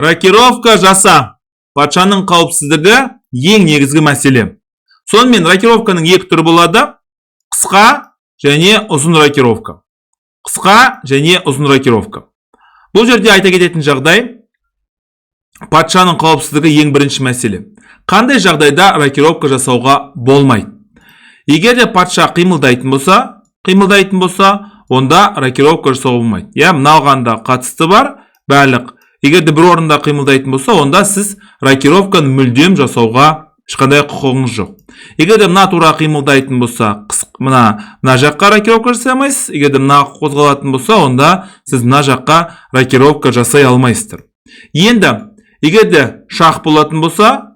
Рокировка жаса. Патшаның қауіпсіздігі ең негізгі мәселе. Сонымен рокировканың екі түрі болады. Қысқа және ұзын рокировка. Қысқа және ұзын рокировка. Бұл жерде айта кететін жағдай, патшаның қауіпсіздігі ең бірінші мәселе. Қандай жағдайда рокировка жасауға болмайды? Егер де патша қимылдайтын болса, онда рокировка жасауға болмайды. Мынауғанда қатысты бар, барлық. Егер де бір орында қимылдайтын болса, онда сіз рокировканы мүлдем жасауға ешқандай құқығыңыз жоқ. Егер де мына тура қимылдайтын болса, мына жаққа рокировка жасай алмайсыз. Егер де мына қозғалатын болса, онда сіз мына жаққа рокировка жасай алмайсыздар. Енді егер де шах болатын болса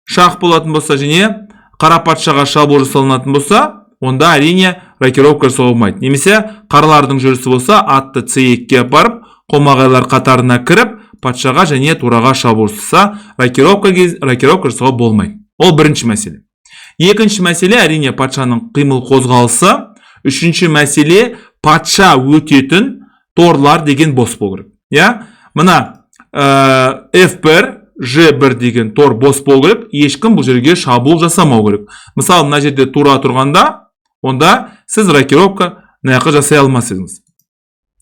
және қара патшаға шабуыл жасалынатын болса, онда әрине рокировка жасауға болмайды. Немесе қаралардың жүрісі болса, атты C2-ге апарып, қомағайлар қатарына кіріп, патшаға және тураға шабуыл жасаса, рокировка жасауға болмайды. Ол бірінші мәселе. Екінші мәселе әрине патшаның қимыл қозғалысы. Үшінші мәселе патша өтетін торлар деген бос болу керек. Мына F1, G1 деген тор бос болу керек. Ешкім бұл жерге шабуыл жасамау керек. Мысалы, мына жерде тура тұрғанда, онда сіз рокировка жасай алмайсыз.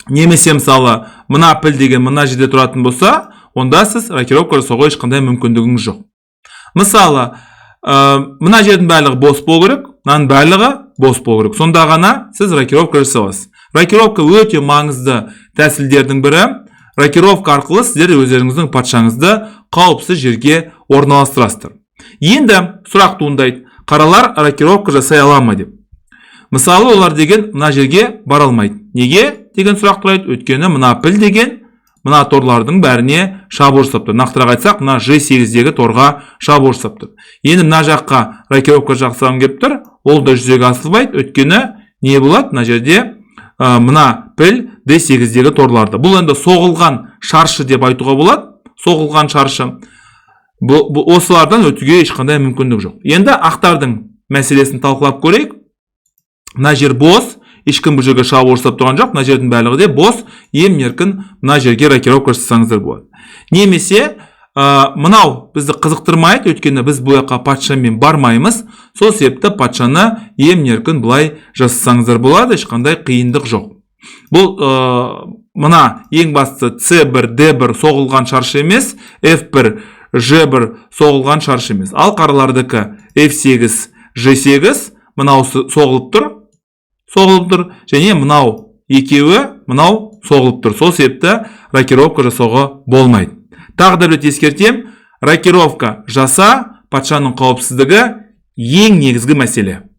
Немесе мысалы, мына піл деген мына жерде тұратын болса, онда сіз рокировка жасауға ешқандай мүмкіндігіңіз жоқ. Мысалы, мына жердің барлығы бос болу керек, мынаның барлығы бос болу керек. Сонда ғана сіз рокировка жасай аласыз. Рокировка өте маңызды тәсілдердің бірі. Рокировка арқылы сіздер өздеріңіздің патшаңызды қауіпсіз жерге орналастырасыздар. Енді сұрақ туындайды, қаралар рокировка жасай ала ма деп. Мысалы, олар деген мына жерге бара алмайды. Неге деген сұрақ тұрайды? Өйткені мына піл деген мына торлардың бәріне шабуыл жасап тұр. Нақтырақ айтсақ, мына G8-дегі торға шабуыл жасап тұр. Енді мына жаққа рокировка жасағым келіп тұр, ол да жүзеге асырылмайды. Өйткені не болады? Мына жерде мына піл D8-дегі торларды. Бұл енді соғылған шаршы деп айтуға болады. Соғылған шаршы. Осылардан өтуге ешқандай мүмкіндік жоқ. Енді ақтардың мәселесін талқылап көрейік. Мына жер бос, ешкім бұл жерге шабуыл жасап тұрған жоқ. Мына жердің барлығы де бос, емін-еркін мына жерге рокировка жасасаңыздар болады. Немесе мынау бізді қызықтырмайды, өйткені біз бұл жаққа патшамен бармаймыз. Сол себепті патшаны емін-еркін былай жасасаңыздар болады, ешқандай қиындық жоқ. Бұл мына ең басты C1, D1 соғылған шаршы емес, F1, G1 соғылған шаршы емес. Ал қаралардікі F8, G8 мынау соғылып тұр, және мынау екеуі мынау соғылып тұр. Сол себепті рокировка жасауға болмайды. Тағы да рет ескертем, рокировка жаса, патшаның қауіпсіздігі ең негізгі мәселе.